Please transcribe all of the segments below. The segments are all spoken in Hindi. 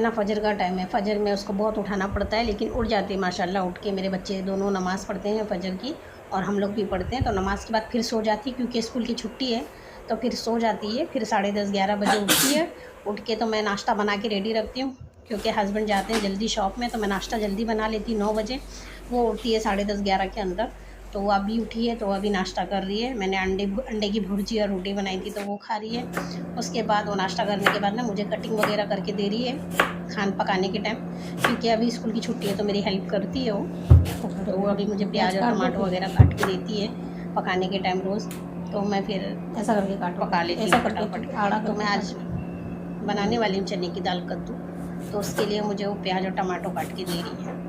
ना फजर का टाइम है, फजर में उसको बहुत उठाना पड़ता है, लेकिन उठ जाते हैं माशाल्लाह। उठ के मेरे बच्चे दोनों नमाज़ पढ़ते हैं फजर की, और हम लोग भी पढ़ते हैं। तो नमाज़ के बाद फिर सो जाती है, क्योंकि स्कूल की छुट्टी है तो फिर सो जाती है। फिर 10:30-11 बजे उठती है। उठ के तो मैं नाश्ता बना के रेडी रखती हूँ, क्योंकि हस्बैंड जाते हैं जल्दी शॉप में, तो मैं नाश्ता जल्दी बना लेती हूँ 9 बजे। वो उठती है 10:30-11 के अंदर। तो वो अभी उठी है, तो अभी नाश्ता कर रही है। मैंने अंडे की भुर्जी और रोटी बनाई थी, तो वो खा रही है। उसके बाद वो नाश्ता करने के बाद ना मुझे कटिंग वगैरह करके दे रही है खान पकाने के टाइम, क्योंकि अभी स्कूल की छुट्टी है तो मेरी हेल्प करती है वो। तो वो अभी मुझे प्याज और टमाटर वगैरह काट के देती है पकाने के टाइम रोज़। तो मैं फिर ऐसा करके पका लेती हूँ फटाफट। तो मैं आज बनाने वाली हूँ चने की दाल कद्दू, तो उसके लिए मुझे वो प्याज और टमाटर काट के दे रही है।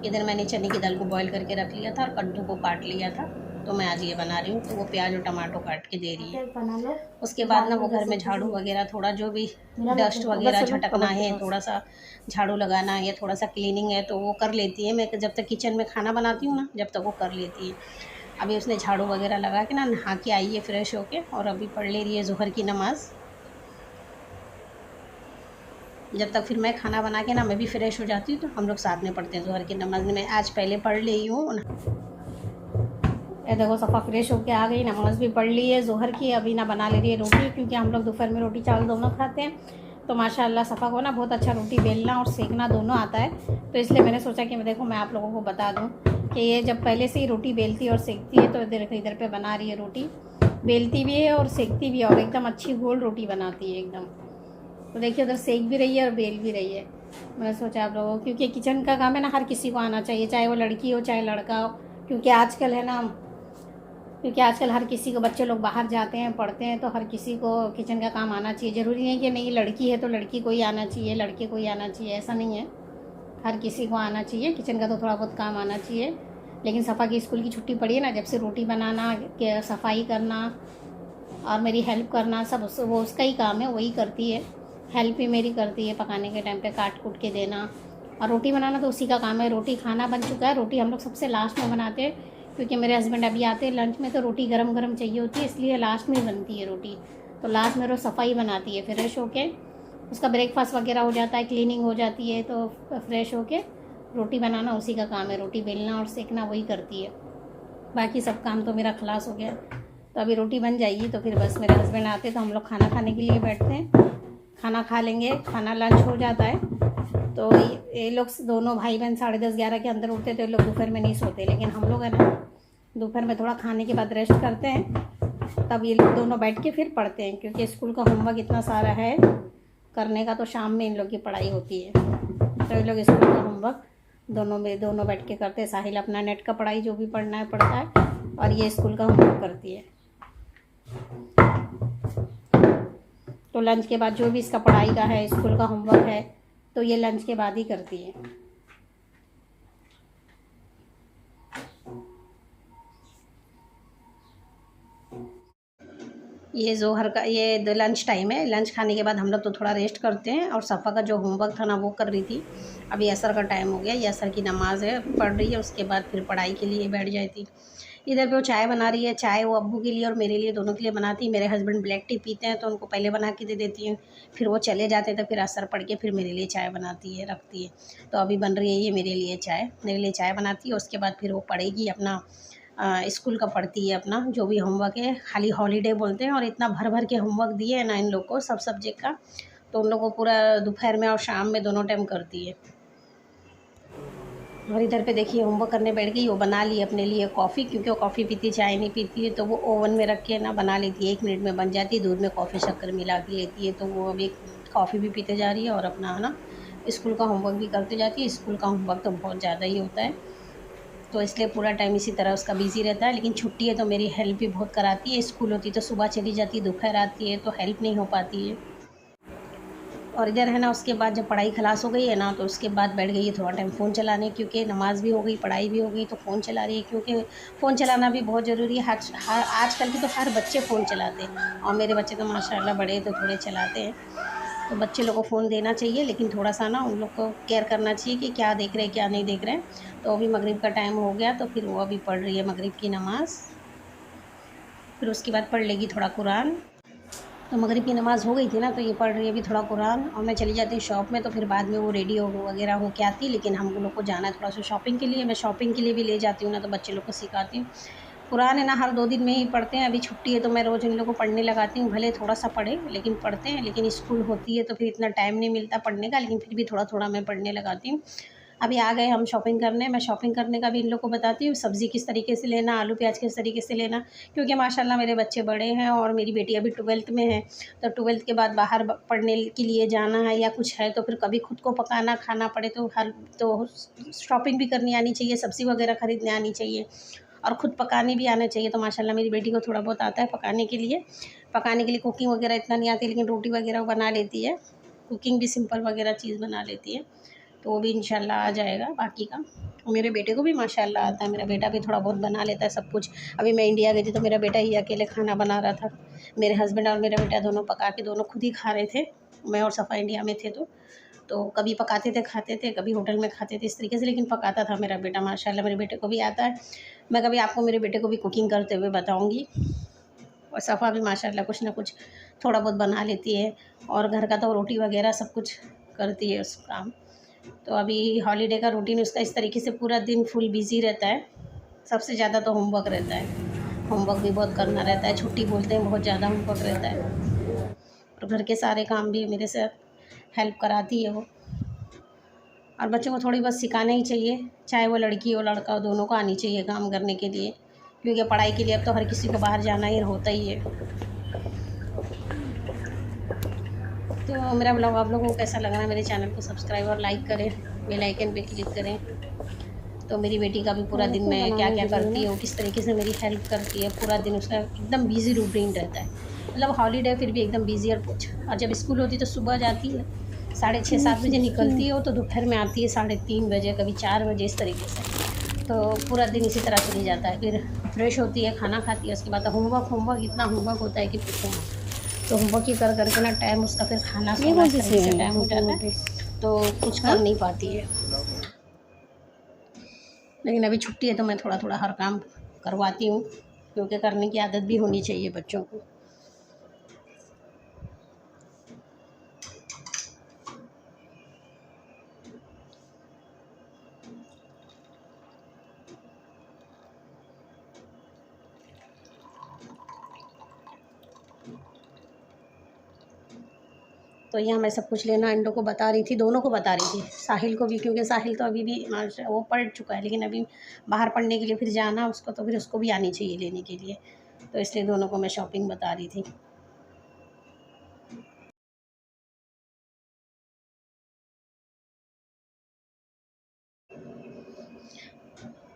इधर मैंने चने की दाल को बॉईल करके रख लिया था और कद्दू को काट लिया था, तो मैं आज ये बना रही हूँ। तो वो प्याज और टमाटर काट के दे रही है। उसके बाद ना वो घर में झाड़ू वगैरह, थोड़ा जो भी डस्ट वगैरह झटकना है, थोड़ा सा झाड़ू लगाना है, थोड़ा सा क्लीनिंग है, तो वो कर लेती है। मैं जब तक किचन में खाना बनाती हूँ ना, जब तक वो कर लेती है। अभी उसने झाड़ू वगैरह लगा के ना नहा के आई है फ्रेश होके, और अभी पढ़ ले रही है ज़ोहर की नमाज़। जब तक फिर मैं खाना बना के ना मैं भी फ्रेश हो जाती हूँ, तो हम लोग साथ में पढ़ते हैं ज़ोहर की नमाज़। मैं आज पहले पढ़ ली हूँ। ये देखो सफ़ा फ्रेश होके आ गई, नमाज़ भी पढ़ ली है ज़ोहर की। अभी ना बना ले रही है रोटी, क्योंकि हम लोग दोपहर में रोटी चावल दोनों खाते हैं। तो माशाल्लाह सफ़ा को ना बहुत अच्छा रोटी बेलना और सेकना दोनों आता है, तो इसलिए मैंने सोचा कि मैं आप लोगों को बता दूँ कि ये जब पहले से ही रोटी बेलती और सेकती है। तो इधर पे बना रही है रोटी, बेलती भी है और सेकती भी है, और एकदम अच्छी गोल रोटी बनाती है एकदम। तो देखिए उधर सेक भी रही है और बेल भी रही है। मैंने सोचा आप लोगों, क्योंकि किचन का काम है ना, हर किसी को आना चाहिए, चाहे वो लड़की हो चाहे लड़का हो। क्योंकि आजकल हर किसी को, बच्चे लोग बाहर जाते हैं पढ़ते हैं, तो हर किसी को किचन का काम आना चाहिए। ज़रूरी नहीं कि नहीं लड़की है तो लड़की को ही आना चाहिए, लड़के को ही आना चाहिए, ऐसा नहीं है। हर किसी को आना चाहिए किचन का, तो थोड़ा बहुत काम आना चाहिए। लेकिन सफ़ा की स्कूल की छुट्टी पड़ी है ना, जब से रोटी बनाना, सफाई करना और मेरी हेल्प करना, सब वो उसका ही काम है, वही करती है। हेल्प भी मेरी करती है, पकाने के टाइम पे काट कूट के देना, और रोटी बनाना तो उसी का काम है। रोटी खाना बन चुका है, रोटी हम लोग सबसे लास्ट में बनाते हैं, क्योंकि मेरे हस्बैंड अभी आते हैं लंच में, तो रोटी गरम गरम चाहिए होती है, इसलिए लास्ट में बनती है रोटी। तो लास्ट में रोज़ सफाई बनाती है, फ्रेश होके उसका ब्रेकफास्ट वगैरह हो जाता है, क्लीनिंग हो जाती है, तो फ्रेश होके रोटी बनाना उसी का काम है। रोटी बेलना और सेकना वही करती है, बाकी सब काम तो मेरा खलास हो गया। तो अभी रोटी बन जाएगी, तो फिर बस मेरे हस्बैंड आते तो हम लोग खाना खाने के लिए बैठते हैं, खाना खा लेंगे, खाना लंच हो जाता है। तो ये लोग दोनों भाई बहन 10:30-11 के अंदर उठते, तो ये लोग दोपहर में नहीं सोते, लेकिन हम लोग है ना दोपहर में थोड़ा खाने के बाद रेस्ट करते हैं, तब ये लोग दोनों बैठ के फिर पढ़ते हैं। क्योंकि स्कूल का होमवर्क इतना सारा है करने का, तो शाम में इन लोग की पढ़ाई होती है। तो ये लोग स्कूल का होमवर्क दोनों बैठ के करते हैं। साहिल अपना नेट का पढ़ाई जो भी पढ़ना है पढ़ता है, और ये स्कूल का होमवर्क करती है। तो लंच के बाद जो भी इसका पढ़ाई का है, स्कूल का होमवर्क है, तो ये लंच के बाद ही करती है। ये ज़ोहर का ये लंच टाइम है। लंच खाने के बाद हम लोग तो थोड़ा रेस्ट करते हैं, और सफ़ा का जो होमवर्क था ना वो कर रही थी। अभी असर का टाइम हो गया, ये असर की नमाज़ है, पढ़ रही है, उसके बाद फिर पढ़ाई के लिए बैठ जाती। इधर पे वो चाय बना रही है। चाय वो अब्बू के लिए और मेरे लिए, दोनों के लिए बनाती है। मेरे हस्बैंड ब्लैक टी पीते हैं, तो उनको पहले बना के दे देती हैं, फिर वो चले जाते हैं, तो फिर असर पढ़ के फिर मेरे लिए चाय बनाती है, रखती है। तो अभी बन रही है ये मेरे लिए चाय बनाती है। उसके बाद फिर वो पढ़ेगी अपना, स्कूल का पढ़ती है अपना जो भी होमवर्क है। खाली हॉलीडे बोलते हैं, और इतना भर भर के होमवर्क दिए है ना इन लोग को, सब सब्जेक्ट का, तो उन लोग को पूरा दोपहर में और शाम में दोनों टाइम करती है। और इधर पे देखिए होमवर्क करने बैठ गई। वो बना ली अपने लिए कॉफ़ी, क्योंकि वो कॉफ़ी पीती, चाय नहीं पीती है, तो वो ओवन में रख के ना बना लेती है, 1 मिनट में बन जाती है। दूध में कॉफ़ी शक्कर मिला के लेती है, तो वो अभी कॉफ़ी भी पीते जा रही है, और अपना है ना स्कूल का होमवर्क भी करते जाती है। स्कूल का होमवर्क तो बहुत ज़्यादा ही होता है, तो इसलिए पूरा टाइम इसी तरह उसका बिज़ी रहता है। लेकिन छुट्टी है तो मेरी हेल्प भी बहुत कराती है। स्कूल होती तो सुबह चली जाती है, दोपहर आती है, तो हेल्प नहीं हो पाती है। और इधर है ना, उसके बाद जब पढ़ाई खलास हो गई है ना, तो उसके बाद बैठ गई है थोड़ा टाइम फ़ोन चलाने, क्योंकि नमाज़ भी हो गई, पढ़ाई भी हो गई, तो फ़ोन चला रही है। क्योंकि फ़ोन चलाना भी बहुत ज़रूरी है। हर आजकल के तो हर बच्चे फ़ोन चलाते हैं, और मेरे बच्चे तो माशाल्लाह बड़े तो थोड़े चलाते हैं। तो बच्चे लोग को फ़ोन देना चाहिए, लेकिन थोड़ा सा ना उन लोग को केयर करना चाहिए कि क्या देख रहे हैं क्या नहीं देख रहे हैं। तो अभी मगरिब का टाइम हो गया, तो फिर वो अभी पढ़ रही है मगरिब की नमाज़, फिर उसके बाद पढ़ लेगी थोड़ा कुरान। तो मगरिब की नमाज़ हो गई थी ना, तो ये पढ़ रही है अभी थोड़ा कुरान, और मैं चली जाती हूँ शॉप में, तो फिर बाद में वो रेडी हो वगैरह हो के आती। लेकिन हम लोग को जाना है थोड़ा सा शॉपिंग के लिए, मैं शॉपिंग के लिए भी ले जाती हूँ ना, तो बच्चे लोग को सिखाती हूँ। कुरान है ना हर 2 दिन में ही पढ़ते हैं, अभी छुट्टी है तो मैं रोज़ इन लोगों को पढ़ने लगाती हूँ, भले थोड़ा-सा पढ़े लेकिन पढ़ते हैं। लेकिन स्कूल होती है तो फिर इतना टाइम नहीं मिलता पढ़ने का, लेकिन फिर भी थोड़ा-थोड़ा मैं पढ़ने लगाती हूँ। अभी आ गए हम शॉपिंग करने, मैं शॉपिंग करने का भी इन लोग को बताती हूँ, सब्ज़ी किस तरीके से लेना, आलू प्याज किस तरीके से लेना, क्योंकि माशाल्लाह मेरे बच्चे बड़े हैं और मेरी बेटी अभी 12th में है। तो 12th के बाद बाहर पढ़ने के लिए जाना है या कुछ है, तो फिर कभी खुद को पकाना खाना पड़े, तो शॉपिंग भी करनी आनी चाहिए, सब्ज़ी वगैरह खरीदने आनी चाहिए और ख़ुद पकाने भी आना चाहिए। तो माशाल्लाह मेरी बेटी को थोड़ा बहुत आता है पकाने के लिए कुकिंग वगैरह इतना नहीं आती, लेकिन रोटी वगैरह बना लेती है। कुकिंग भी सिंपल वगैरह चीज़ बना लेती है, तो वो भी इंशाल्लाह आ जाएगा बाकी का। मेरे बेटे को भी माशाल्लाह आता है, मेरा बेटा भी थोड़ा बहुत बना लेता है सब कुछ। अभी मैं इंडिया गई थी तो मेरा बेटा ही अकेले खाना बना रहा था। मेरे हस्बैंड और मेरा बेटा दोनों पका के दोनों खुद ही खा रहे थे। मैं और सफ़ा इंडिया में थे तो कभी पकाते थे खाते थे, कभी होटल में खाते थे, इस तरीके से, लेकिन पकाता था मेरा बेटा माशाल्लाह। मेरे बेटे को भी आता है। मैं कभी आपको मेरे बेटे को भी कुकिंग करते हुए बताऊँगी। और सफ़ा भी माशाल्लाह कुछ ना कुछ थोड़ा बहुत बना लेती है, और घर का तो रोटी वगैरह सब कुछ करती है उस काम। तो अभी हॉलीडे का रूटीन उसका इस तरीके से पूरा दिन फुल बिज़ी रहता है। सबसे ज़्यादा तो होमवर्क रहता है, होमवर्क भी बहुत करना रहता है, छुट्टी बोलते हैं बहुत ज़्यादा होमवर्क रहता है। और घर के सारे काम भी मेरे से हेल्प कराती है वो। और बच्चों को थोड़ी बहुत सिखाना ही चाहिए, चाहे वो लड़की हो लड़का हो, दोनों को आनी चाहिए काम करने के लिए, क्योंकि पढ़ाई के लिए अब तो हर किसी को बाहर जाना ही होता ही है। तो मेरा ब्लॉग आप लोगों को कैसा लग रहा है, मेरे चैनल को सब्सक्राइब और लाइक करें, बेल आइकन पे क्लिक करें। तो मेरी बेटी का भी पूरा दिन मैं क्या क्या करती हूँ, किस तरीके से मेरी हेल्प करती है, पूरा दिन उसका एकदम बिज़ी रूटीन रहता है। मतलब हॉलीडे फिर भी एकदम बिज़ी और जब स्कूल होती तो सुबह जाती है 6:30-7 बजे निकलती है वो, तो दोपहर में आती है 3:30 बजे, कभी 4 बजे, इस तरीके से। तो पूरा दिन इसी तरह चली जाता है। फिर फ्रेश होती है, खाना खाती है, उसके बाद होमवर्क इतना होमवर्क होता है कि पूछो मत। तो होमवर्क ही कर के ना टाइम उसका फिर खाना सोना इस तरीके से टाइम हो जाता है, तो कुछ कर नहीं पाती है। लेकिन अभी छुट्टी है तो मैं थोड़ा थोड़ा हर काम करवाती हूँ, क्योंकि करने की आदत भी होनी चाहिए बच्चों को। तो यहाँ मैं सब कुछ लेना इन लोग को बता रही थी, दोनों को बता रही थी, साहिल को भी, क्योंकि साहिल तो अभी भी वो पढ़ चुका है, लेकिन अभी बाहर पढ़ने के लिए फिर जाना उसको, तो फिर उसको भी आनी चाहिए लेने के लिए। तो इसलिए दोनों को मैं शॉपिंग बता रही थी।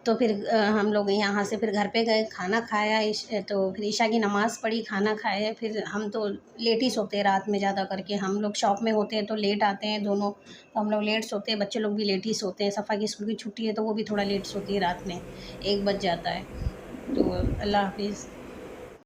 तो फिर हम लोग यहाँ से फिर घर पे गए, खाना खाया, तो फिर ईशा की नमाज़ पढ़ी, खाना खाए। फिर हम तो लेट ही सोते हैं रात में, ज़्यादा करके हम लोग शॉप में होते हैं तो लेट आते हैं दोनों, तो हम लोग लेट सोते हैं, बच्चे लोग भी लेट ही सोते हैं। सफ़ा की स्कूल की छुट्टी है तो वो भी थोड़ा लेट सोती है, रात में 1 बज जाता है। तो अल्लाह हाफिज़।